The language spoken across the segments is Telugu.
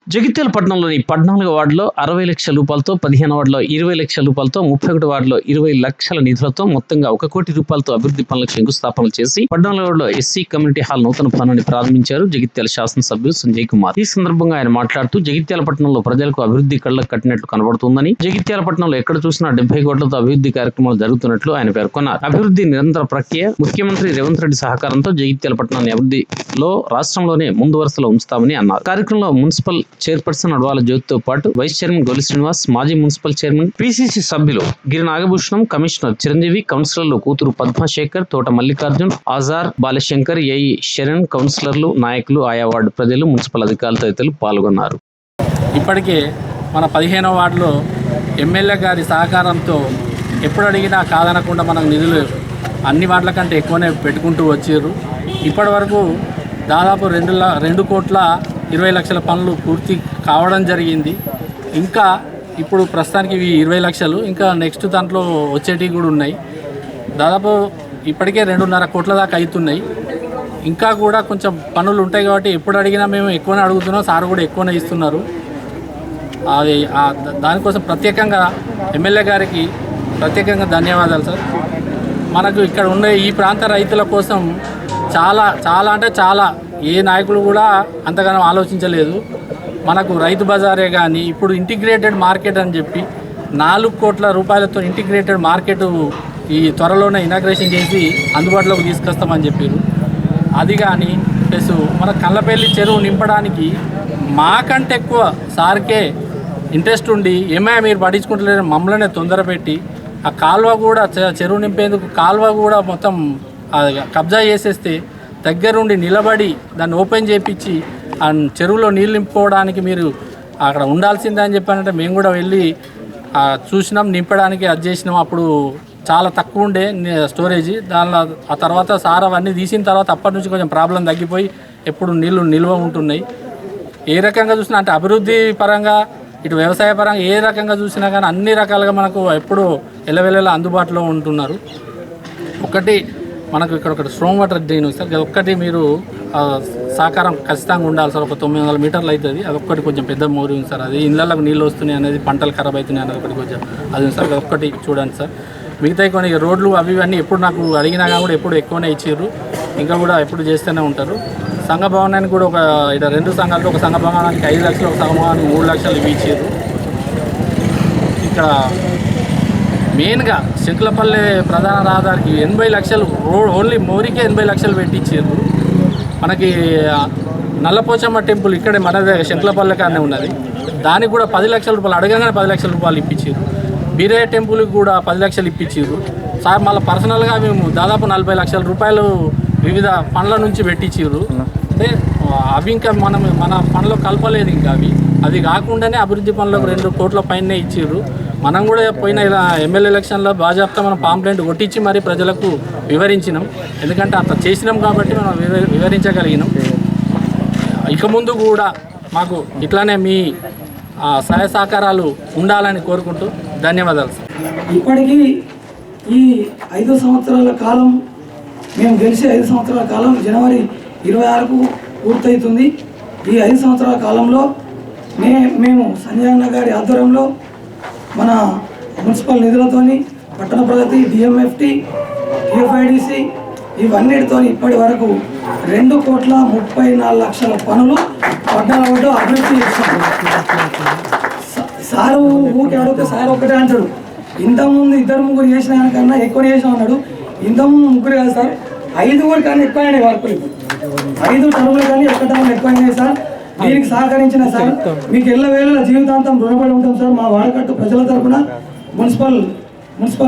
జగిత్యాల పట్టణంలోని 14వ వార్డులో 60 లక్షల రూపాయలతో, 15వ వార్డులో 20 లక్షల రూపాయలతో, 31 వార్డులో 20 లక్షల నిధులతో మొత్తంగా 1 కోటి రూపాయలతో అభివృద్ధి పనులకు శంకుస్థాపనలు చేసి 14వ వార్డులో ఎస్సీ కమ్యూనిటీ హాల్ నూతన పనులను ప్రారంభించారు జగిత్యాల శాసనసభ్యులు సంజయ్ కుమార్. ఈ సందర్భంగా ఆయన మాట్లాడుతూ జగిత్యాల పట్టణంలో ప్రజలకు అభివృద్ధి కళ్ళకు కట్టినట్లు కనబడుతుందని, జగిత్యాల పట్టణంలో ఎక్కడ చూసినా 70 కోట్లతో అభివృద్ధి కార్యక్రమాలు జరుగుతున్నట్లు ఆయన పేర్కొన్నారు. అభివృద్ధి నిరంతర ప్రక్రియ. ముఖ్యమంత్రి రేవంత్ రెడ్డి సహకారంతో జగిత్యాల పట్టణాన్ని అభివృద్ధిలో రాష్ట్రంలోనే ముందు వరుసలో ఉంచుతామని అన్నారు. కార్యక్రమంలో మున్సిపల్ చైర్పర్సన్ అడవాల జ్యోతితో పాటు వైస్ చైర్మన్ గోలి శ్రీనివాస్, మాజీ మున్సిపల్ చైర్మన్, పిసిసి సభ్యులు గిరి నాగభూషణం, కమిషనర్ చిరంజీవి, కౌన్సిలర్లు కూతురు పద్మశేఖర్, తోట మల్లికార్జున్, ఆజార్, బాలశంకర్, ఏఈ శరణ్, కౌన్సిలర్లు, నాయకులు, ఆయా వార్డు ప్రజలు, మున్సిపల్ అధికారులు తదితరులు పాల్గొన్నారు. ఇప్పటికే మన 15వ వార్డులో ఎమ్మెల్యే గారి సహకారంతో ఎప్పుడు అడిగినా కాదనకుండా మనకు నిధులు అన్ని వార్డుల కంటే ఎక్కువనే పెట్టుకుంటూ వచ్చారు. ఇప్పటి వరకు దాదాపు 2,20,00,000 పనులు పూర్తి కావడం జరిగింది. ఇంకా ఇప్పుడు ప్రస్తుతానికి ఇవి 20 లక్షలు, ఇంకా నెక్స్ట్ దాంట్లో వచ్చేటివి కూడా ఉన్నాయి. దాదాపు ఇప్పటికే 2.5 కోట్ల దాకా అవుతున్నాయి. ఇంకా కూడా కొంచెం పనులు ఉంటాయి కాబట్టి ఎప్పుడు అడిగినా మేము ఎక్కువనే అడుగుతున్నాం, సార్ కూడా ఎక్కువనే ఇస్తున్నారు. అది దానికోసం ప్రత్యేకంగా ఎమ్మెల్యే గారికి ప్రత్యేకంగా ధన్యవాదాలు సార్. మనకు ఇక్కడ ఉన్న ఈ ప్రాంత రైతుల కోసం చాలా అంటే చాలా ఏ నాయకులు కూడా అంతగానో ఆలోచించలేదు. మనకు రైతు బజారే కానీ ఇప్పుడు ఇంటిగ్రేటెడ్ మార్కెట్ అని చెప్పి 4 కోట్ల రూపాయలతో ఇంటిగ్రేటెడ్ మార్కెట్ ఈ త్వరలోనే ఇనాగ్రేషన్ చేసి అందుబాటులోకి తీసుకొస్తామని చెప్పారు. అది కానీ ప్లస్ మన కళ్ళపల్లి చెరువు నింపడానికి మాకంటే ఎక్కువ సార్కే ఇంట్రెస్ట్ ఉండి ఏమైనా మీరు పట్టించుకుంటలేరు మమ్మల్నే తొందర పెట్టి ఆ కాలువ కూడా చెరువు నింపేందుకు కాలువ కూడా మొత్తం కబ్జా చేసేస్తే దగ్గరుండి నిలబడి దాన్ని ఓపెన్ చేయించి ఆ చెరువులో నీళ్ళు నింపుకోవడానికి మీరు అక్కడ ఉండాల్సిందే అని చెప్పానంటే మేము కూడా వెళ్ళి చూసినాం, నింపడానికి అది చేసినాం. అప్పుడు చాలా తక్కువ ఉండే స్టోరేజ్. దానిలో ఆ తర్వాత సార్ అవన్నీ తీసిన తర్వాత అప్పటి నుంచి కొంచెం ప్రాబ్లం తగ్గిపోయి ఎప్పుడు నీళ్ళు నిల్వ ఉంటున్నాయి. ఏ రకంగా చూసినా అంటే అభివృద్ధి పరంగా ఇటు వ్యవసాయ పరంగా ఏ రకంగా చూసినా కానీ అన్ని రకాలుగా మనకు ఎప్పుడూ ఎల్లవెల్లలా అందుబాటులో ఉంటున్నారు. ఒకటి మనకు ఇక్కడ ఒకటి స్ట్రాంగ్ వాటర్ డ్రైన్ సార్, ఒక్కటి మీరు సహకారం ఖచ్చితంగా ఉండాలి సార్. ఒక 900 మీటర్లు అవుతుంది. అదొక్కటి కొంచెం పెద్ద మోరీ ఉంది సార్. అది ఇళ్ళకు నీళ్ళు వస్తున్నాయి అనేది, పంటలు ఖరాబ్ అవుతున్నాయి అనేది ఒకటి కొంచెం అది ఉంది సార్. ఒక్కటి చూడండి సార్. మిగతా కొన్ని రోడ్లు అవి ఇవన్నీ ఎప్పుడు నాకు అడిగినా కూడా ఎప్పుడు ఎక్కువనే ఇచ్చారు, ఇంకా కూడా ఎప్పుడు చేస్తూనే ఉంటారు. సంఘ భవనానికి కూడా ఇక్కడ 2 సంఘాలు, ఒక సంఘ భవనానికి 5 లక్షలు, ఒక సంఘ భవనానికి 3 లక్షలు ఇవి ఇచ్చారు. ఇక్కడ మెయిన్గా శంకులపల్లి ప్రధాన రహదారికి 80 లక్షలు ఓన్లీ మోరీకే 80 లక్షలు పెట్టించారు. మనకి నల్లపోచమ్మ టెంపుల్ ఇక్కడే మన శంకులపల్లి కానే ఉన్నది, దానికి కూడా 10 లక్షల రూపాయలు అడగగానే 10 లక్షల రూపాయలు ఇప్పించారు. బీరయ్య టెంపుల్కి కూడా 10 లక్షలు ఇప్పించారు సార్. మళ్ళీ పర్సనల్గా మేము దాదాపు 40 లక్షల రూపాయలు వివిధ పనుల నుంచి పెట్టించారు. అంటే అవి ఇంకా మన పనులు కలపలేదు. ఇంకా అవి కాకుండానే అభివృద్ధి పనులకు 2 కోట్ల పైనే ఇచ్చారు. మనం కూడా పోయిన ఇలా ఎమ్మెల్యే ఎలక్షన్లో బాజాప్తా మనం పాంప్లెంట్ కొట్టించి మరీ ప్రజలకు వివరించినాం. ఎందుకంటే అంత చేసినాం కాబట్టి మనం వివరించగలిగినాం. ఇక ముందు కూడా మాకు ఇట్లానే మీ సహాయ సహకారాలు ఉండాలని కోరుకుంటూ ధన్యవాదాలు సార్. ఇప్పటికీ ఈ 5 సంవత్సరాల కాలం మేము గెలిచి 5 సంవత్సరాల కాలం జనవరి 26కు పూర్తవుతుంది. ఈ 5 సంవత్సరాల కాలంలో మేము సంజయ్ అన్న గారి ఆధ్వర్యంలో మన మున్సిపల్ నిధులతోని పట్టణ ప్రగతి, డిఎంఎఫ్టి, టిఎఫ్ఐడిసి ఇవన్నిటితో ఇప్పటి వరకు 2,34,00,000 పనులు పట్టణంలో అభివృద్ధి చేశారు. సారు ఊరికి అడిగితే సార్ ఒకటే అంటాడు, ఇంతకుముందు 2-3 చేసిన కన్నా ఎక్కువ చేసాం అన్నాడు. ఇంతకుముందు 3 కాదు సార్, 5 కానీ ఎక్కువైనాయి వర్కులు. 5 టర్ములు కానీ ఒక్క టర్ములు ఎక్కువైనాయి సార్. దీనికి సహకరించిన సార్ మీకు ఎల్లవేళ జీవితాంతం రుణపడి ఉంటాం సార్. మా వాడకట్టు ప్రజల తరఫున మున్సిపల్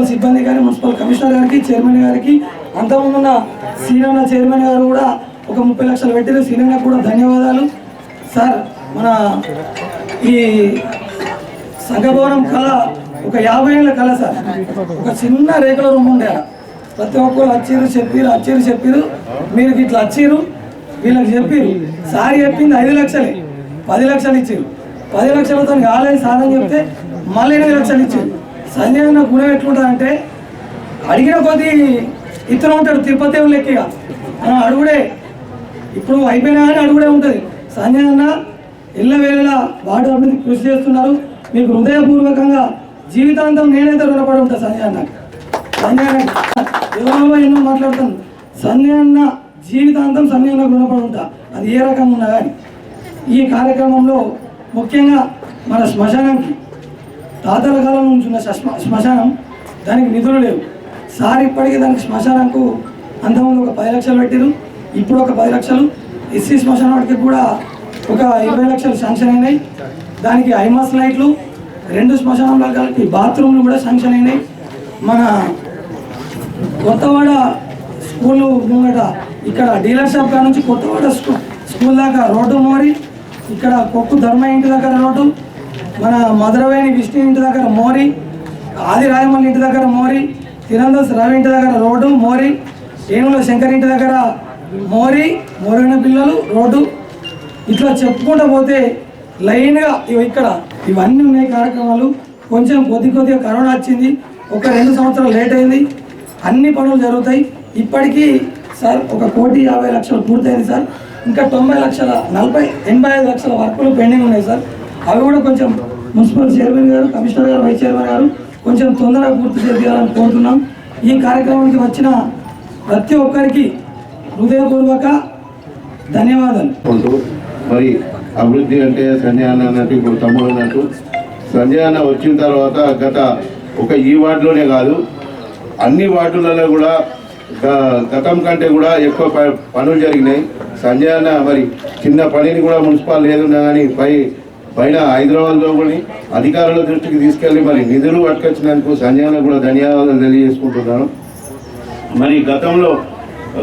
సిబ్బంది కానీ, మున్సిపల్ కమిషనర్ గారికి, చైర్మన్ గారికి, అంతకుముందున్న సీనియర్ చైర్మన్ గారు కూడా ఒక 30 లక్షలు పెట్టారు. సీనియర్ కూడా ధన్యవాదాలు సార్. మన ఈ సంఘభవనం కళ ఒక 50 ఏళ్ళ కళ సార్. ఒక చిన్న రేకుల రూమ్ ఉండే, ప్రతి ఒక్కరు వచ్చారు చెప్పారు మీరు ఇట్లా వచ్చారు వీళ్ళకి చెప్పారు. సార్ చెప్పింది 5 లక్షలే, 10 లక్షలు ఇచ్చారు. 10 లక్షలతో కాలేదు సార్ అని చెప్తే మళ్ళీ 8 లక్షలు ఇచ్చారు. సంజయ్ అన్న గుణం ఎట్లుంటుందంటే అడిగిన కొద్దీ ఇతను ఉంటాడు, తిరుపతి లెక్కగా మనం అడుగుడే. ఇప్పుడు అయిపోయినా కానీ అడుగుడే ఉంటుంది. సంజయ్ అన్న ఎల్లవేళలా వార్డు అభివృద్ధికి కృషి చేస్తున్నారు. మీకు హృదయపూర్వకంగా జీవితాంతం నేనైతే రుణపడి ఉంటా సంజయ్ అన్న. సంజయ్ అన్న ఎవరో ఎన్నో మాట్లాడుతాను. సంజయ్ అన్న జీవితాంతం సంజయ్ అన్నకు రుణపడి ఉంటా, అది ఏ రకంగా ఉన్నా కానీ. ఈ కార్యక్రమంలో ముఖ్యంగా మన శ్మశానానికి తాతల కాలం నుంచి ఉన్న శ్మశానం, దానికి నిధులు లేవు సార్. ఇప్పటికీ దానికి శ్మశానంకు అంతకుముందు ఒక 10 లక్షలు పెట్టారు, ఇప్పుడు ఒక 10 లక్షలు. ఎస్సీ శ్మశానం వాటికి కూడా ఒక 20 లక్షలు శాంక్షన్ అయినాయి. దానికి ఐమాస్ లైట్లు, 2 శ్మశానంలో కలిపి బాత్రూమ్లు కూడా శాంక్షన్ అయినాయి. మన కొత్తవాడ స్కూలు ముంగట ఇక్కడ డీలర్ షాప్ కాడ నుంచి కొత్తవాడ స్కూల్ దాకా రోడ్డు మోరి, ఇక్కడ కొక్కు ధర్మ ఇంటి దగ్గర రోడ్డు, మన మధురవేణి విష్ణు ఇంటి దగ్గర మోరి, ఆది రాయమల్లి ఇంటి దగ్గర మోరి, తిరందస్ రవి ఇంటి దగ్గర రోడ్డు మోరి, ఏనుగుల శంకర్ ఇంటి దగ్గర మోరి, మోరిన పిల్లలు రోడ్డు, ఇట్లా చెప్పుకుంటూ పోతే లైన్గా ఇక్కడ ఇవన్నీ ఉన్నాయి కార్యక్రమాలు. కొంచెం కొద్దిగా కరోనా వచ్చింది, ఒక 2 సంవత్సరాలు లేట్ అయింది. అన్ని పనులు జరుగుతాయి. ఇప్పటికీ సార్ 1,50,00,000 పూర్తయింది సార్. ఇంకా 85 లక్షల వర్కులు పెండింగ్ ఉన్నాయి సార్. అవి కూడా కొంచెం మున్సిపల్ చైర్మన్ గారు, కమిషనర్ గారు, వైస్ చైర్మన్ గారు కొంచెం తొందరగా పూర్తి చేయాలని కోరుతున్నాం. ఈ కార్యక్రమానికి వచ్చిన ప్రతి ఒక్కరికి హృదయపూర్వక ధన్యవాదాలు. మరి అభివృద్ధి అంటే సంజయ్ అన్న అన్నట్టు, ఇప్పుడు తమ్ముడు అన్నట్టు, సంజయ్ అన్న వచ్చిన తర్వాత గత ఈ వార్డులోనే కాదు అన్ని వార్డులలో కూడా గతం కంటే కూడా ఎక్కువ పనులు జరిగినాయి. సంజయ్ అన్న మరి చిన్న పనిని కూడా మున్సిపల్ లేదున్నా కానీ పైన హైదరాబాద్లో కూడా అధికారుల దృష్టికి తీసుకెళ్ళి మరి నిధులు పట్టుకొచ్చినందుకు సంజయ్ అన్న కూడా ధన్యవాదాలు తెలియజేసుకుంటున్నాను. మరి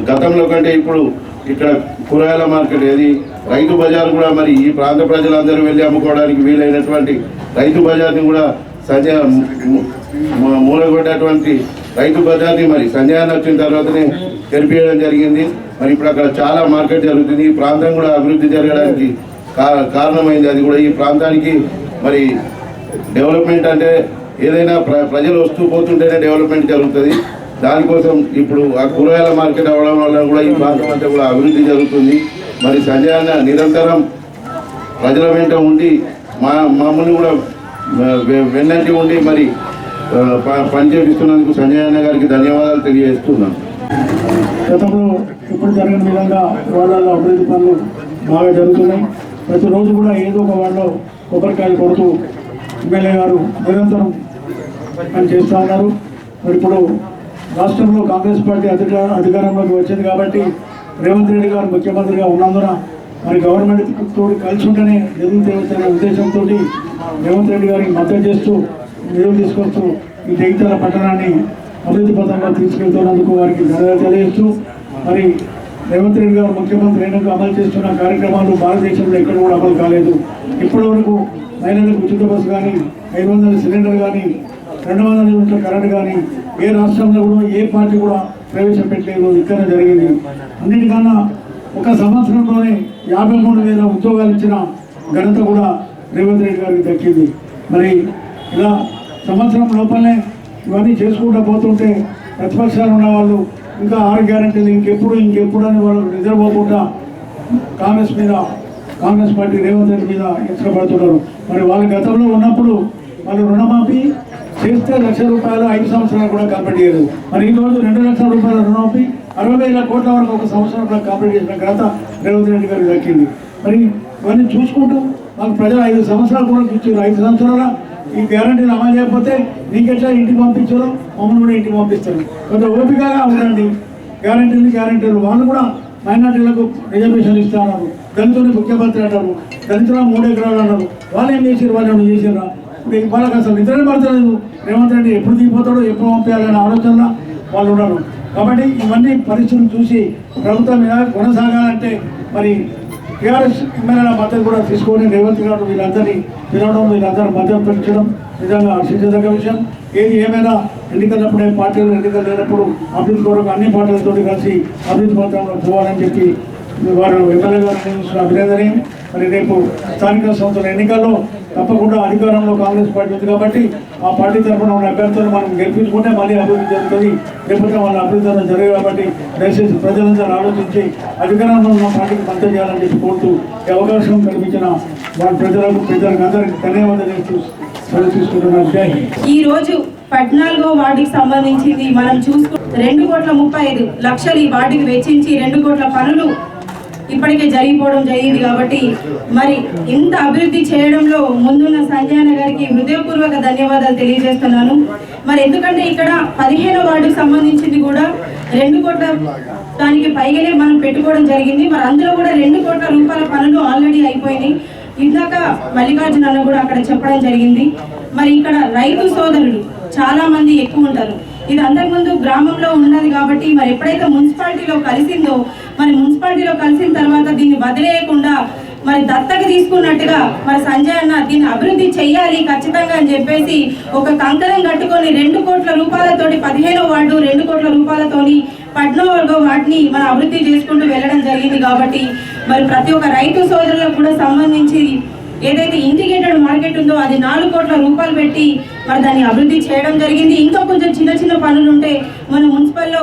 గతంలో కంటే ఇప్పుడు ఇక్కడ కూరగాయల మార్కెట్ ఏది, రైతు బజార్ కూడా మరి ఈ ప్రాంత ప్రజలందరూ వెళ్ళి అమ్ముకోవడానికి వీలైనటువంటి రైతు బజార్ని కూడా సంజయ్ మూలగొట్టేటువంటి రైతు బజార్ని మరి సంజయ్ అన్న వచ్చిన తర్వాతనే తెరిపియడం జరిగింది. మరి ఇప్పుడు అక్కడ చాలా మార్కెట్ జరుగుతుంది. ఈ ప్రాంతం కూడా అభివృద్ధి జరగడానికి కారణమైంది. అది కూడా ఈ ప్రాంతానికి మరి డెవలప్మెంట్ అంటే ఏదైనా ప్రజలు వస్తూ పోతుంటేనే డెవలప్మెంట్ జరుగుతుంది. దానికోసం ఇప్పుడు ఆ కూరగాయల మార్కెట్ అవ్వడం వల్ల కూడా ఈ ప్రాంతం అంతా కూడా అభివృద్ధి జరుగుతుంది. మరి సంజయ్ అన్న నిరంతరం ప్రజల వెంట ఉండి మమ్మల్ని కూడా వెన్నంటి ఉండి మరి పనిచేపిస్తున్నందుకు సంజయ్ అన్న గారికి ధన్యవాదాలు తెలియజేస్తున్నాను. గతంలో ఇప్పుడు జరిగిన విధంగా వార్డులలో అభివృద్ధి పనులు బాగా జరుగుతున్నాయి. ప్రతిరోజు కూడా ఏదో ఒక వార్డులో కొబ్బరికాయలు కొడుతూ ఎమ్మెల్యే గారు నిరంతరం పని చేస్తూ ఉన్నారు. మరి ఇప్పుడు రాష్ట్రంలో కాంగ్రెస్ పార్టీ అధికారంలోకి వచ్చింది కాబట్టి రేవంత్ రెడ్డి గారు ముఖ్యమంత్రిగా ఉన్నందున మరి గవర్నమెంట్ తోటి కలిసి ఉంటేనే నిధులు తేవచ్చనే ఉద్దేశంతో రేవంత్ రెడ్డి గారికి మద్దతు చేస్తూ నిధులు తీసుకొస్తూ ఈ జగిత్యాల పట్టణాన్ని అభివృద్ధి పథంగా తీసుకెళ్తున్నందుకు వారికి ధన్యవాదాలు తెలియజేస్తూ, మరి రేవంత్ రెడ్డి గారు ముఖ్యమంత్రి అయినాక అమలు చేస్తున్న కార్యక్రమాలు భారతదేశంలో ఎక్కడ కూడా అమలు కాలేదు. ఇప్పటి వరకు మహిళలకు ఉచిత బస్సు కానీ, 500 సిలిండర్ కానీ, 200 యూనిట్ల కరెంట్ కానీ ఏ రాష్ట్రంలో కూడా ఏ పార్టీ కూడా ప్రవేశపెట్టలేదు. ఇక్కడ జరిగింది. అన్నిటికన్నా ఒక సంవత్సరంలోనే 53,000 ఉద్యోగాలు ఇచ్చిన ఘనత కూడా రేవంత్ రెడ్డి గారికి దక్కింది. మరి ఇలా సంవత్సరం లోపలనే ఇవన్నీ చేసుకుంటూ పోతుంటే ప్రతిపక్షాలు ఉన్న వాళ్ళు ఇంకా 6 గ్యారెంటీలు ఇంకెప్పుడు అని వాళ్ళు నిద్రపోకుండా కాంగ్రెస్ పార్టీ రేవంత్ రెడ్డి మీద ఇష్టపడుతున్నారు. మరి వాళ్ళ గతంలో ఉన్నప్పుడు వాళ్ళు రుణమాఫీ చేస్తే ₹1,00,000 5 సంవత్సరాలు కూడా కంప్లీట్ చేయలేదు. మరి ఈరోజు ₹2,00,000 రుణమాఫీ 60,000 కోట్ల వరకు ఒక సంవత్సరం కూడా కంప్లీట్ చేసిన ఘనత రేవంత్ రెడ్డి గారికి దక్కింది. మరి ఇవన్నీ చూసుకుంటూ మాకు ప్రజలు 5 సంవత్సరాలు కూడా ఇచ్చారు. 5 సంవత్సరాల ఈ గ్యారంటీలు అమలు చేయకపోతే నీకెట్లా ఇంటికి పంపించారో మమ్మల్ని కూడా ఇంటికి పంపిస్తారు. కొంత ఓపికగా ఉండండి. గ్యారంటీలు వాళ్ళు కూడా మైనార్టీలకు రిజర్వేషన్ ఇస్తున్నారు. దళితులు ముఖ్యమంత్రి అంటారు, దళితులు 3 ఎకరాలు అన్నారు. వాళ్ళు ఏం చేశారు? వాళ్ళు ఏమైనా చేశారా? వాళ్ళకి అసలు నిద్ర పడతలేదు. రేవంత్ రెడ్డి ఎప్పుడు దిగిపోతాడో, ఎప్పుడు పంపించాలనే ఆలోచనలో వాళ్ళు ఉన్నారు. కాబట్టి ఇవన్నీ పరిస్థితులు చూసి ప్రభుత్వం మీద కొనసాగాలంటే మరి టీఆర్ఎస్ ఎమ్మెల్యేల మద్దతు కూడా తీసుకొని రేవంత్ గారు వీళ్ళందరినీ తినడం, వీళ్ళందరూ మద్దతు పెంచడం నిజంగా హర్షించదగ్గ విషయం. ఏది ఏమైనా ఎన్నికలప్పుడే పార్టీలు ఎన్నికలు లేనప్పుడు అభివృద్ధి కొరకు అన్ని పార్టీలతో కలిసి అభివృద్ధి పథకంలో పోవాలని చెప్పి వారు ఎమ్మెల్యే గారు నిర్ణయించిన అభినందనీయం. మరి రేపు స్థానిక సంస్థల ఎన్నికల్లో తప్పకుండా అధికారంలో కాంగ్రెస్ పార్టీ ఉంది కాబట్టి ఆ పార్టీ తరఫున ఉన్న అభ్యర్థులను మనం గెలిపించుకుంటే మళ్ళీ అభివృద్ధి జరుగుతుంది. లేకపోతే వాళ్ళ అభివృద్ధి జరిగే కాబట్టి దయచేసి ప్రజలందరూ ఆలోచించి అధికారంలో ఉన్న పార్టీకి మద్దతు చేయాలని చెప్పి కోరుతూ ఈ అవకాశం కల్పించిన వాళ్ళ పెద్దలకు అందరికీ ధన్యవాదాలు చేస్తూ సెలవు తీసుకుంటున్నాను. జై హింద్. ఈ రోజు 14వ వార్డుకి సంబంధించింది మనం చూసుకుంటే 2,35,00,000 ఈ వార్డుకి వెచ్చించి 2 కోట్ల పనులు ఇప్పటికే జరిగిపోవడం జరిగింది. కాబట్టి మరి ఇంత అభివృద్ధి చేయడంలో ముందున్న సంజయన గారికి హృదయపూర్వక ధన్యవాదాలు తెలియజేస్తున్నాను. మరి ఎందుకంటే ఇక్కడ 15వ వార్డుకి సంబంధించింది కూడా 2 కోట్ల దానికి పైగానే మనం పెట్టుకోవడం జరిగింది. మరి అందులో కూడా 2 కోట్ల రూపాయల పనులు ఆల్రెడీ అయిపోయినాయి. ఇందాక మల్లికార్జున అన్న కూడా అక్కడ చెప్పడం జరిగింది. మరి ఇక్కడ రైతు సోదరులు చాలా మంది ఎక్కువ ఉంటారు. ఇది అంతకుముందు గ్రామంలో ఉన్నది కాబట్టి మరి ఎప్పుడైతే మున్సిపాలిటీలో కలిసిందో మరి మున్సిపాలిటీలో కలిసిన తర్వాత దీన్ని వదిలేయకుండా మరి దత్తక తీసుకున్నట్టుగా మరి సంజయ్ అన్న దీన్ని అభివృద్ధి చెయ్యాలి ఖచ్చితంగా అని చెప్పేసి ఒక కంకణం కట్టుకొని 2 కోట్ల రూపాయలతోటి 15వ వార్డు 2 కోట్ల రూపాయలతోని 14వ వార్డుని మనం అభివృద్ధి చేసుకుంటూ వెళ్ళడం జరిగింది. కాబట్టి మరి ప్రతి ఒక్క రైతు సోదరులకు కూడా సంబంధించి ఏదైతే ఇంటిగ్రేటెడ్ మార్కెట్ ఉందో అది 4 కోట్ల రూపాయలు పెట్టి మరి దాన్ని అభివృద్ధి చేయడం జరిగింది. ఇంకా కొంచెం చిన్న చిన్న పనులు ఉంటే మన మున్సిపల్లో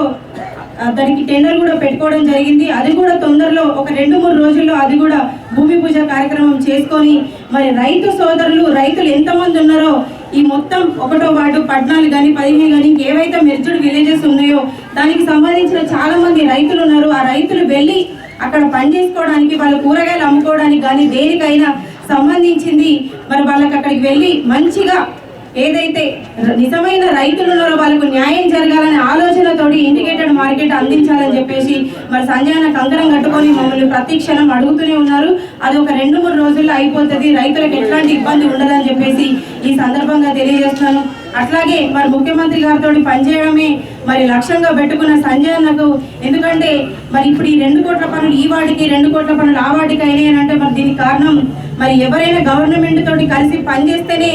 దానికి టెండర్ కూడా పెట్టుకోవడం జరిగింది. అది కూడా తొందరలో ఒక 2-3 రోజుల్లో అది కూడా భూమి పూజ కార్యక్రమం చేసుకొని మరి రైతు సోదరులు రైతులు ఎంతమంది ఉన్నారో ఈ మొత్తం 1వ వార్డు 14 కానీ 15 కానీ ఏవైతే మెర్జ్డ్ విలేజెస్ ఉన్నాయో దానికి సంబంధించిన చాలా మంది రైతులు ఉన్నారు. ఆ రైతులు వెళ్ళి అక్కడ పని చేసుకోవడానికి వాళ్ళ కూరగాయలు అమ్ముకోవడానికి కానీ దేనికైనా సంబంధించింది మరి వాళ్ళకి అక్కడికి వెళ్ళి మంచిగా ఏదైతే నిజమైన రైతులు ఉన్నారో వాళ్ళకు న్యాయం జరగాలనే ఆలోచనతోటి ఇంటిగ్రేటెడ్ మార్కెట్ అందించాలని చెప్పేసి మరి సంజయ్ అన్న కంకణం కట్టుకొని మమ్మల్ని ప్రతి క్షణం అడుగుతూనే ఉన్నారు. అది ఒక 2-3 రోజుల్లో అయిపోతుంది, రైతులకు ఎట్లాంటి ఇబ్బంది ఉండదని చెప్పేసి ఈ సందర్భంగా తెలియజేస్తున్నాను. అట్లాగే మరి ముఖ్యమంత్రి గారితో పనిచేయడమే మరి లక్ష్యంగా పెట్టుకున్న సంజయ్ అన్నకు, ఎందుకంటే మరి ఇప్పుడు ఈ 2 కోట్ల పనులు ఈ వార్డుకి 2 కోట్ల పనులు ఆ వార్డుకి అయినాయి అంటే మరి దీనికి కారణం మరి ఎవరైనా గవర్నమెంట్ తోటి కలిసి పనిచేస్తేనే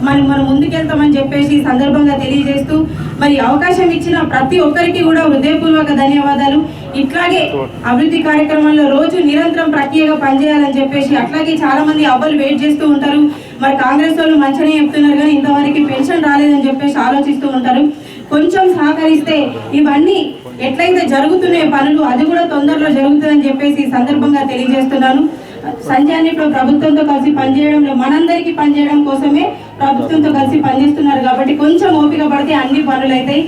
మనం ముందుకెళ్తామని చెప్పేసి సందర్భంగా తెలియజేస్తూ మరి అవకాశం ఇచ్చిన ప్రతి ఒక్కరికి కూడా హృదయపూర్వక ధన్యవాదాలు. ఇట్లాగే అభివృద్ధి కార్యక్రమాల్లో రోజు నిరంతరం ప్రక్రియగా పనిచేయాలని చెప్పేసి అట్లాగే చాలా మంది అవ్వలు వెయిట్ చేస్తూ ఉంటారు. మరి కాంగ్రెస్ వాళ్ళు మంచిగానే చెప్తున్నారు కానీ ఇంతవరకు పెన్షన్ రాలేదని చెప్పేసి ఆలోచిస్తూ ఉంటారు. కొంచెం సహకరిస్తే ఇవన్నీ ఎట్లయితే జరుగుతున్నాయో పనులు అది కూడా తొందరలో జరుగుతుందని చెప్పేసి సందర్భంగా తెలియజేస్తున్నాను. సంజయ్ ఇప్పుడు ప్రభుత్వంతో కలిసి పనిచేయడంలో మనందరికీ పనిచేయడం కోసమే ప్రభుత్వంతో కలిసి పనిచేస్తున్నారు. కాబట్టి కొంచెం ఓపిక పడితే అన్ని పనులు అవుతాయి.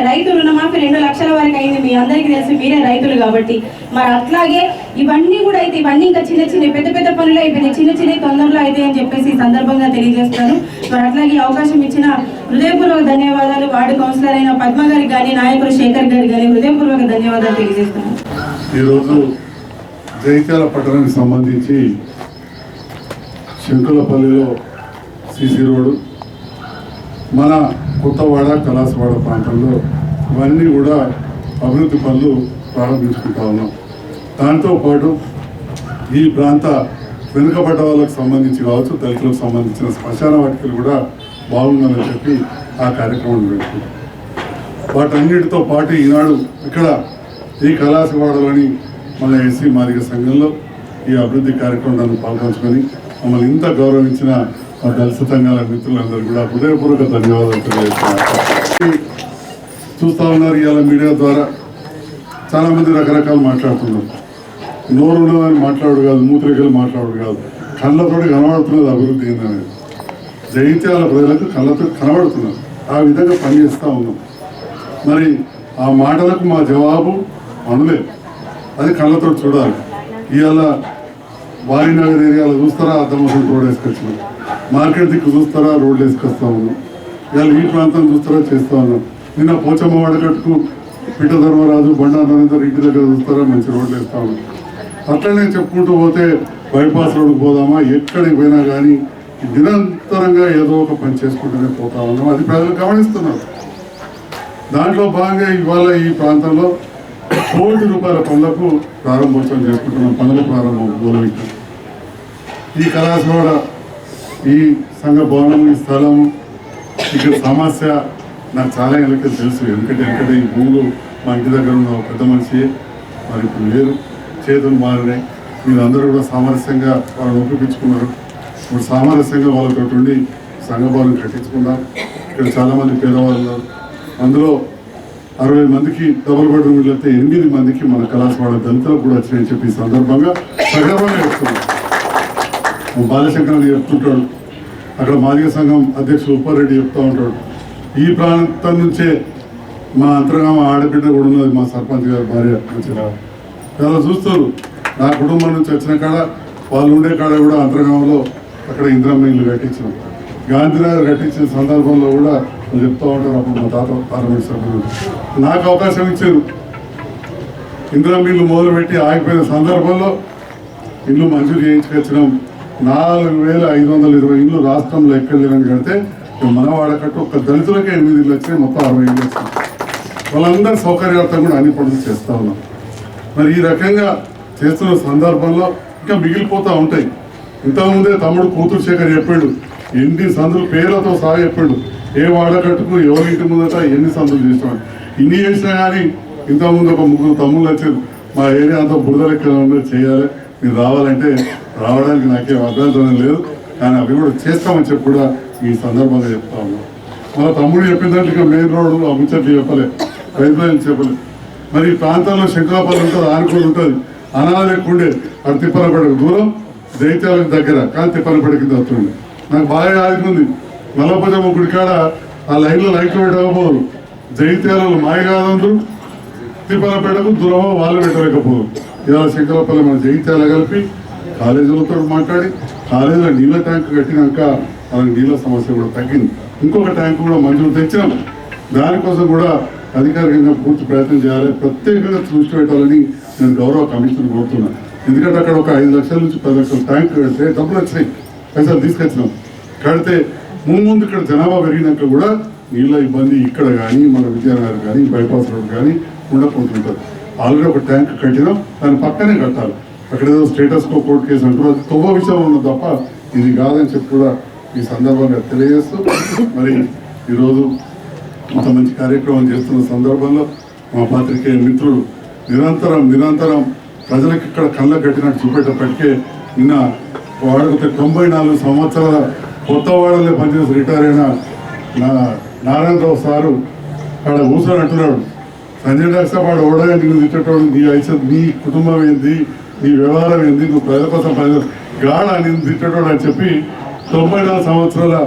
రైతు రుణమాఫీ 2 లక్షల వరకు అయింది, మీ అందరికీ తెలుసు, మీరే రైతులు కాబట్టి. మరి అట్లాగే ఇవన్నీ కూడా అయితే ఇవన్నీ ఇంకా చిన్న చిన్న పెద్ద పనులు అయిపోయినాయి, చిన్న చిన్న తొందరలో అయితే అని చెప్పేసి సందర్భంగా తెలియజేస్తాను. మరి అట్లాగే అవకాశం ఇచ్చిన హృదయపూర్వక ధన్యవాదాలు వార్డు కౌన్సిలర్ అయిన పద్మ గారికి కానీ నాయకులు శేఖర్ గారికి కానీ హృదయపూర్వక ధన్యవాదాలు తెలియజేస్తున్నాను. ఈరోజు జైత్యాల పట్టణానికి సంబంధించి శంకులపల్లిలో సిసి రోడ్డు, మన కొత్తవాడ కలాసవాడ ప్రాంతంలో ఇవన్నీ కూడా అభివృద్ధి పనులు ప్రారంభించుకుంటా ఉన్నాం. దాంతోపాటు ఈ ప్రాంత వెనుకబడ్డ వాళ్ళకు సంబంధించి కావచ్చు, దళితులకు సంబంధించిన శ్మశాన వాటికలు కూడా బాగుందని చెప్పి ఆ కార్యక్రమం పెట్టుకుంటాం. వాటన్నిటితో పాటు ఈనాడు ఇక్కడ ఈ కలాసవాడలోని మన ఎస్సీ మాదిగ సంఘంలో ఈ అభివృద్ధి కార్యక్రమాలను పాల్గొంచుకొని మమ్మల్ని ఇంత గౌరవించిన మా దళిత సంఘాల మిత్రులందరూ కూడా హృదయపూర్వక ధన్యవాదాలు తెలియజేస్తున్నారు. చూస్తూ ఉన్నారు ఇవాళ మీడియా ద్వారా చాలామంది రకరకాలు మాట్లాడుతున్నారు. నోరు ఉన్నదని మాట్లాడు కాదు, మూత్రికలు మాట్లాడు కాదు, కళ్ళతోటి కనబడుతున్నది అభివృద్ధి ఏందనేది. జైత్యాల ప్రజలకు కళ్ళతో కనబడుతున్నారు, ఆ విధంగా పనిచేస్తూ ఉన్నాం. మరి ఆ మాటలకు మా జవాబు అనలేదు, అది కళ్ళతో చూడాలి. ఇవాళ వారినగర్ ఏరియాలో చూస్తారా అద్దమసం రోడ్ వేసుకొచ్చినాం, మార్కెట్ దిక్కు చూస్తారా రోడ్లు వేసుకొస్తా ఉన్నాం. ఇవాళ ఈ ప్రాంతం చూస్తారా చేస్తూ ఉన్నాం. నిన్న పోచమ్మ వాడకట్టుకు పిట్ట ధర్మరాజు బండా నరేందర్ ఇంటి దగ్గర చూస్తారా మంచి రోడ్లు వేస్తా ఉన్నాం. అట్లనే చెప్పుకుంటూ పోతే బైపాస్ రోడ్డుకు పోదామా, ఎక్కడికి పోయినా కానీ నిరంతరంగా ఏదో ఒక పని చేసుకుంటూనే పోతా ఉన్నాం. అది ప్రజలు గమనిస్తున్నారు. దాంట్లో భాగంగా ఇవాళ ఈ ప్రాంతంలో ₹1 కోటి పనులకు ప్రారంభోత్సవం చేసుకుంటున్నాం. పనుల ప్రారంభం మొదలుపెట్టాం. ఈ కళాశాల, ఈ సంఘ భవనం, ఈ స్థలము, ఇక్కడ సమస్య నాకు చాలా ఎన్నికలు తెలుసు. ఎందుకంటే ఈ భూములు మా ఇంటి దగ్గర ఉన్న పెద్ద మనిషి మరి ఇప్పుడు లేరు, చేతులు మారినాయి. మీరందరూ కూడా సామరస్యంగా వాళ్ళని ఒప్పించుకున్నారు. ఇప్పుడు సామరస్యంగా వాళ్ళతో ఉండి సంఘ భవనం కట్టించుకున్నాం. ఇక్కడ చాలామంది పేదవాళ్ళు ఉన్నారు. అందులో 60 మందికి డబుల్ బెడ్రూమ్ ఇల్లు అయితే 8 మందికి మన కళాశాల దళితులకు కూడా వచ్చినాయని చెప్పి ఈ సందర్భంగా సగర్వంగా చెప్తున్నాం. బాలశంకర్ చెప్తుంటాడు, అక్కడ మాదిగ సంఘం అధ్యక్షుడు ఉప్పారెడ్డి చెప్తూ ఉంటాడు, ఈ ప్రాంతం నుంచే మా అంతర్గామ ఆడబిడ్డ కూడా ఉన్నది, మా సర్పంచ్ గారి భార్య వచ్చిన చాలా చూస్తారు. నా కుటుంబం నుంచి వచ్చిన కాడ వాళ్ళు ఉండే కాడ కూడా అంతర్గామంలో అక్కడ ఇందిరమ్మ ఇల్లు కట్టించాం. గాంధీనగర్ కట్టించిన సందర్భంలో కూడా వాళ్ళు చెప్తూ ఉంటారు, అప్పుడు మా తాత పార్లమెంట్ సభ్యులు నాకు అవకాశం ఇచ్చారు. ఇందిరమ్మ ఇల్లు మొదలుపెట్టి ఆగిపోయిన సందర్భంలో ఇల్లు మంజూరు చేయించుకొచ్చినాం. 4,520 ఇల్లు రాష్ట్రంలో ఎక్కడ లేదని కడితే మనవాడకట్టు ఒక్క దళితులకే 8 ఇల్లు వచ్చినాయి, మొత్తం 60 ఇల్లు వచ్చినాయి. వాళ్ళందరూ సౌకర్యార్థం కూడా అన్ని పనులు చేస్తూ ఉన్నాం. మరి ఈ రకంగా చేస్తున్న సందర్భంలో ఇంకా మిగిలిపోతూ ఉంటాయి. ఇంతకుముందే తమ్ముడు కూతురు శేఖర్ చెప్పాడు, ఎన్ని సందులు పేర్లతో సహా చెప్పాడు, ఏ వాడకట్టుకు ఎవరింటి ముందట ఎన్ని సందులు చేసినాడు. ఇన్ని చేసినా కానీ ఇంతకుముందు ఒక 3 తమ్ముళ్ళు వచ్చారు, మా ఏరియా అంతా బురద లెక్కన ఉన్నది, చేయాలి, మీరు రావాలంటే రావడానికి నాకేం అభ్యంతరం లేదు, కానీ అవి కూడా చేస్తామని చెప్పి కూడా ఈ సందర్భంగా చెప్తా ఉన్నాం. మన తమ్ముడు చెప్పిన దాంట్లో ఇక మెయిన్ రోడ్డు ఆ ముచ్చట్లు చెప్పలే, పైప్ లైన్ చెప్పలేదు. మరి ఈ ప్రాంతంలో శంకరాపల్లి ఉంటుంది, ఆనుకొని ఉంటుంది, అనాథ ఎక్కుండే అటు తిప్పలపడకు దూరం, జైత్యాలకు దగ్గర, కానీ తిప్పలపడి కింద వస్తుంది. నాకు బాగా ఆదుకుంది, మల్లపజమ్మ గుడి కాడ ఆ లైన్లో లైట్లు పెట్టకపోదు, జైత్యాలలో మాయగాదందరూ తిప్పలపేటకు దూరమో వాళ్ళు పెట్టలేకపోదు. ఇవాళ శంకరాపల్లి మన జైత్యాల కలిపి కాలేజీలతో మాట్లాడి కాలేజీలో నీళ్ళ ట్యాంక్ కట్టినాక వాళ్ళకి నీళ్ళ సమస్య కూడా తగ్గింది. ఇంకొక ట్యాంక్ కూడా మంజూరు తెచ్చినాం. దానికోసం కూడా అధికారికంగా పూర్తి ప్రయత్నం చేయాలి, ప్రత్యేకంగా దృష్టి పెట్టాలని నేను గౌరవ కమిషనర్ కోరుతున్నాను. ఎందుకంటే అక్కడ ఒక 5 లక్షల నుంచి 10 లక్షల ట్యాంక్ కడితే డబ్బులు వచ్చినాయి, పైసలు తీసుకొచ్చినాం. కడితే ముందు ఇక్కడ జనాభా పెరిగినాక కూడా నీళ్ళ ఇబ్బంది ఇక్కడ కానీ మన విద్యానగర్ కానీ బైపాస్ రోడ్ కానీ ఉండకపోతుంటుంది. ఆల్రెడీ ఒక ట్యాంక్ కట్టినాం, దాని పక్కనే కట్టాలి. అక్కడ ఏదో స్టేటస్ కోర్టు కేసు అంటారు, అది తొవ్వ విషయం ఉన్నది తప్ప ఇది కాదని చెప్పి కూడా ఈ సందర్భంగా తెలియజేస్తూ, మరి ఈరోజు ఇంత మంచి కార్యక్రమం చేస్తున్న సందర్భంలో మా పాత్రికేయ మిత్రుడు నిరంతరం ప్రజలకు ఇక్కడ కళ్ళకు కట్టినట్టు చూపేటప్పటికే నిన్న వాడికి 94 సంవత్సరాల కొత్త వాడలే పనిచేసి రిటైర్ అయిన నారాయణరావు సారు అక్కడ కూర్చొని అంటున్నాడు, సంజయ్ డాక్టర్ వాడు ఓడగా నిన్ను తిట్టేటోడు, నీ ఐసత్ నీ కుటుంబం ఏంది, నీ వ్యవహారం ఏంది, నువ్వు ప్రజల కోసం గాఢ నిన్ను తిట్టేటోడు అని చెప్పి 94 సంవత్సరాల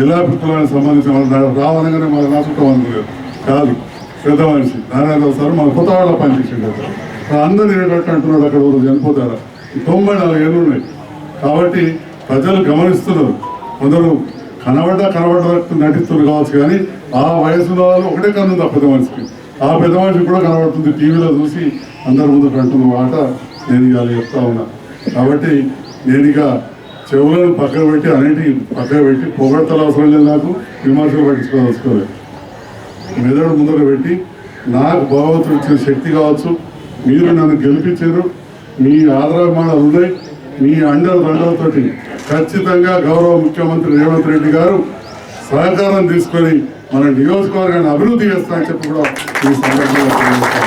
ఎల్లాపిత్రులకు సంబంధించిన రావనగానే మన నాసుకుంటాం అనుకోలేదు కాదు, పెద్ద మనిషి నారాయణరావు సార్ మన కొత్త వాళ్ళ పనిచేసిండు. అందరూ తినేటట్టు అంటున్నాడు, అక్కడ ఊరు చనిపోతారా. 94 ఏళ్ళు ఉన్నాయి కాబట్టి ప్రజలు గమనిస్తున్నారు. కొందరు కనబడ్డట్టు నటిస్తున్నారు కావచ్చు, కానీ ఆ వయసులో వాళ్ళు ఒకటే కన్నుంది ఆ పెద్ద మనిషికి, ఆ పెద్ద మనిషికి కూడా కనబడుతుంది. టీవీలో చూసి అందరి ముందు అంటున్న మాట నేను ఇవాళ చెప్తా ఉన్నా. కాబట్టి నేను ఇక చెవులను పక్కన పెట్టి అన్నిటి పక్కన పెట్టి పొగడతలు అవసరం లేదు, నాకు విమర్శలు పట్టించుకోదలుచుకోలేదు. మెదడు ముందర పెట్టి నాకు భగవంతుడు ఇచ్చిన శక్తి కావచ్చు, మీరు నన్ను గెలిపించారు, మీ ఆదరాభిమానాలు ఉన్నాయి, మీ అండలతోటి ఖచ్చితంగా గౌరవ ముఖ్యమంత్రి రేవంత్ రెడ్డి గారు సహకారం తీసుకొని మన నియోజకవర్గాన్ని అభివృద్ధి చేస్తామని చెప్పి కూడా ఈ సందర్భంగా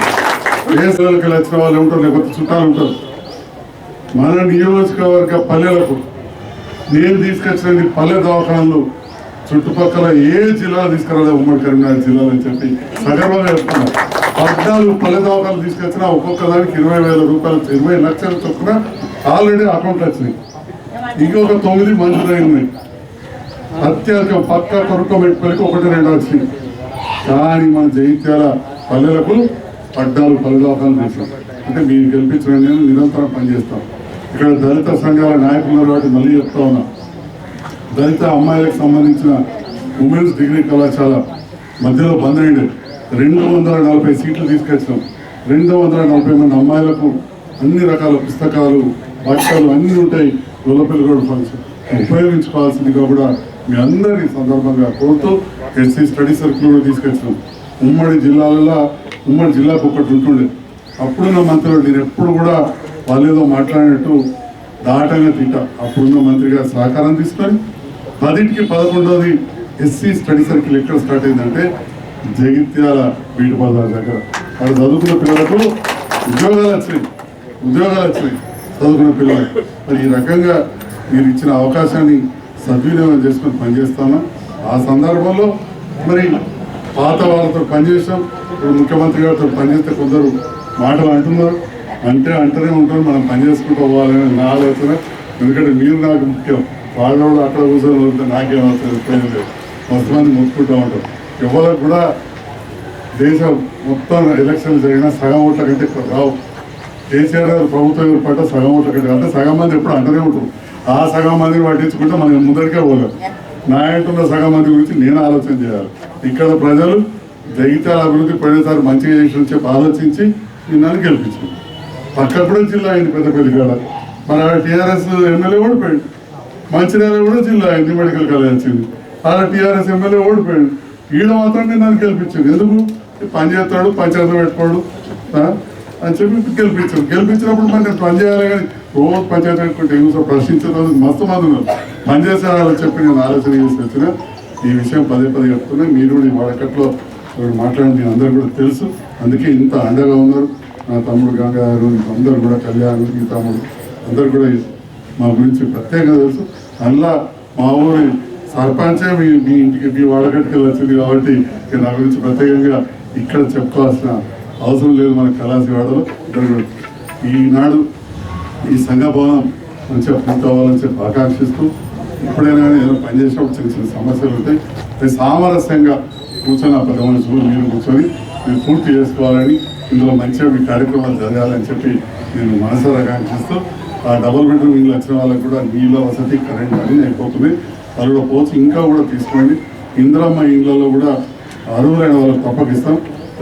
దేశాలకు వచ్చిన వాళ్ళు ఉంటారు, లేకపోతే చుట్టాలు ఉంటారు. మన నియోజకవర్గ పల్లెలకు నేను తీసుకొచ్చిన పల్లె దవాఖానాలు చుట్టుపక్కల ఏ జిల్లా తీసుకురాలేదు, ఉమ్మడి కరీంనగర్ జిల్లాలో అని చెప్పి సగర్వంగా చెప్తున్నారు. 14 పల్లె దవాఖానాలు తీసుకొచ్చినా ఒక్కొక్క దానికి 20,000 రూపాయలు 20 లక్షల చొప్పున ఆల్రెడీ అకౌంట్లు వచ్చినాయి. ఇంకొక 9 మంజూరు ఉన్నాయి. అత్యధికం పక్క కొనుక్కో పెట్టుకోలేక 1-2 వచ్చినాయి. కానీ మన జైత్యాల పల్లెలకు 14 పల్లె దవాఖానాలు చేశాం. అంటే మీరు గెలిపించిన నేను నిరంతరం పనిచేస్తాం. ఇక్కడ దళిత సంఘాల నాయకులు కాబట్టి మళ్ళీ చెప్తా ఉన్నా, దళిత అమ్మాయిలకు సంబంధించిన ఉమెన్స్ డిగ్రీ కళాశాల మధ్యలో బంద్ అయింది. 240 సీట్లు తీసుకొచ్చాం. 240 మంది అమ్మాయిలకు అన్ని రకాల పుస్తకాలు, బట్టలు అన్నీ ఉంటాయి. గొల్లపిల్లగోడు ఫంక్షన్ ఉపయోగించుకోవాల్సిందిగా కూడా మీ అందరి సందర్భంగా కోరుతూ ఎస్సీ స్టడీ సర్కిల్ కూడా తీసుకొచ్చాం. ఉమ్మడి జిల్లాకు ఒకటి ఉంటుండే. అప్పుడున్న మంత్రులు నేను ఎప్పుడు కూడా వాళ్ళు ఏదో మాట్లాడినట్టు దాటంగా తింటా. అప్పుడున్న మంత్రి గారు సహకారం తీసుకొని 10కి 11వది ఎస్సీ స్టడీ సర్కిల్ ఎక్కడ స్టార్ట్ అయిందంటే జగిత్యాల బీటు బజార్ దగ్గర. వాళ్ళు చదువుకున్న పిల్లలకు ఉద్యోగాలు వచ్చినాయి చదువుకున్న పిల్లలకు. మరి ఈ రకంగా మీరు ఇచ్చిన అవకాశాన్ని సద్వినియోగం చేసుకొని పనిచేస్తాను. ఆ సందర్భంలో మరి పాత వాళ్ళతో పనిచేసాం. ఇప్పుడు ముఖ్యమంత్రి గారితో పనిచేస్తే కొందరు మాటలు అంటున్నారు, అంటేనే ఉంటారు, మనం పని చేసుకుంటూ పోవాలని నా ఆలోచన. ఎందుకంటే మీరు నాకు ముఖ్యం. వాళ్ళు అక్కడ కూర్చొని వెళ్తే నాకేమవుతుంది మొత్తం మంది మొత్తుకుంటూ ఉంటారు. ఎవరికి కూడా దేశం మొత్తం ఎలక్షన్ జరిగినా సగం ఓట్ల కంటే ఎక్కువ రావు. కేసీఆర్ గారు ప్రభుత్వం ఏర్పడ్డ సగం ఓట్ల కంటే అంటే సగం మంది ఎప్పుడు అంటనే ఉంటారు. ఆ సగం మందిని పట్టించుకుంటే మనం ముందరికే పోలేం. నా ఇంటున్న సగం మంది గురించి నేను ఆలోచన చేయాలి. ఇక్కడ ప్రజలు జగిత్యాల అభివృద్ధి పోయినసారి మంచిగా చేసి చెప్పి ఆలోచించి నన్ను గెలిపించింది. పక్కన కూడా జిల్లా అయింది పెద్దపల్లి కాడ. మన టీఆర్ఎస్ ఎమ్మెల్యే ఓడిపోయాడు. మంచిర్యాల కూడా జిల్లా అయింది, మెడికల్ కాలేజ్ వచ్చింది. అలా టీఆర్ఎస్ ఎమ్మెల్యే ఓడిపోయాడు. ఈడ మాత్రం నేను నన్ను గెలిపించింది. ఎందుకు పని చేస్తాడు, పంచాయతీ పెట్టుకోడు అని చెప్పి గెలిపించాడు. గెలిపించినప్పుడు మరి నేను పని చేయాలి కానీ రోజు పంచాయతీ పెట్టుకుంటే ఏమో ప్రశ్నించే మస్తు మంది ఉన్నారు. పని చేసేవాళ్ళు చెప్పి నేను ఆలోచన చేసి వచ్చిన ఈ విషయం పదే చెప్తున్నా. మీరు కూడా ఈ వాడకట్లో మాట్లాడి మీ అందరూ కూడా తెలుసు. అందుకే ఇంత అండగా ఉన్నారు. నా తమ్ముడు గంగారు అందరూ కూడా కళ్యాణ్, ఈ తమ్ముడు అందరూ కూడా మా గురించి ప్రత్యేకంగా తెలుసు. అందులో మా ఊరి సర్పంచే మీ ఇంటికి మీ వాడకట్టుకెళ్ళి వచ్చింది కాబట్టి నా గురించి ప్రత్యేకంగా ఇక్కడ చెప్పుకోవాల్సిన అవసరం లేదు. మన కళాశివాడలో ఇక్కడ ఈనాడు ఈ సంఘ భవనం మంచిగా పూర్తవ్వాలని చెప్పి ఆకాంక్షిస్తూ ఇప్పుడైనా కానీ ఏదైనా పనిచేసినప్పుడు చిన్న చిన్న సమస్యలు ఉంటాయి. అది సామరస్యంగా కూర్చొని ఆ పెద్ద మనుషులు మీరు కూర్చొని మీరు పూర్తి చేసుకోవాలని, ఇందులో మంచిగా మీ కార్యక్రమాలు జరగాలని చెప్పి నేను మనసారా ఆకాంక్షిస్తూ ఆ డబుల్ బెడ్రూమ్ ఇల్లు వచ్చిన వాళ్ళకి కూడా నీళ్ళ వసతి, కరెంట్ అన్నీ అయిపోతుంది. వాళ్ళు కూడా పోవచ్చు ఇంకా కూడా తీసుకోండి. ఇందిరమ్మ ఇళ్ళలో కూడా అర్హులైన వాళ్ళకి తప్పకిస్తాం.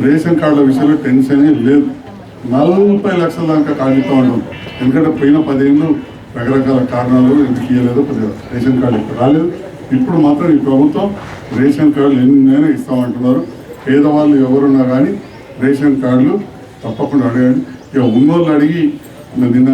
రేషన్ కార్డుల విషయంలో టెన్షన్ లేదు. 40 లక్షల దాకా కాగితం ఉంటాం. ఎందుకంటే పోయిన 10 ఏళ్ళు రకరకాల కారణాలు ఎందుకు ఇవ్వలేదు, కొద్దిగా రేషన్ కార్డు ఇప్పుడు రాలేదు. ఇప్పుడు మాత్రం ఈ ప్రభుత్వం రేషన్ కార్డులు ఎన్నైనా ఇస్తామంటున్నారు. పేదవాళ్ళు ఎవరున్నా కానీ రేషన్ కార్డులు తప్పకుండా అడగండి. ఇక ఉన్నోళ్ళు అడిగి నిన్న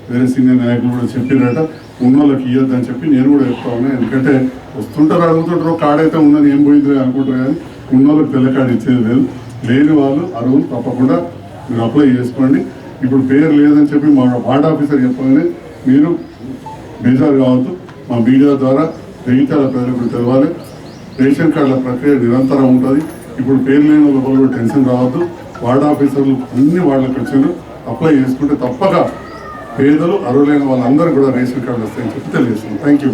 వేరే సీనియర్ నాయకులు కూడా చెప్పిరట ఉన్నోళ్ళకి ఇవ్వద్దని చెప్పి నేను కూడా చెప్తా ఉన్నా. ఎందుకంటే వస్తుంటారు, అడుగుతుంటారు, కార్డు అయితే ఉన్నది ఏం పోయింది అనుకుంటారు కానీ ఉన్నోళ్ళకి తెల్ల కార్డు ఇచ్చేది లేదు. లేని వాళ్ళు అరువులు తప్పకుండా మీరు అప్లై చేసుకోండి. ఇప్పుడు పేరు లేదని చెప్పి మా వార్డ్ ఆఫీసర్ చెప్పగానే మీరు బేజారు కావద్దు. మా మీడియా ద్వారా జగిత్యాల ప్రజలకు తెలవాలి. రేషన్ కార్డుల ప్రక్రియ నిరంతరం ఉంటుంది. ఇప్పుడు పేరు లేని వాళ్ళ కూడా టెన్షన్ రావద్దు. వార్డ్ ఆఫీసర్లు అన్ని వాళ్ళకి వచ్చారు. అప్లై చేసుకుంటే తప్పక పేదలు అర్హులైన వాళ్ళందరూ కూడా రేషన్ కార్డులు వస్తాయని చెప్పి తెలియజేస్తున్నాం. Thank you.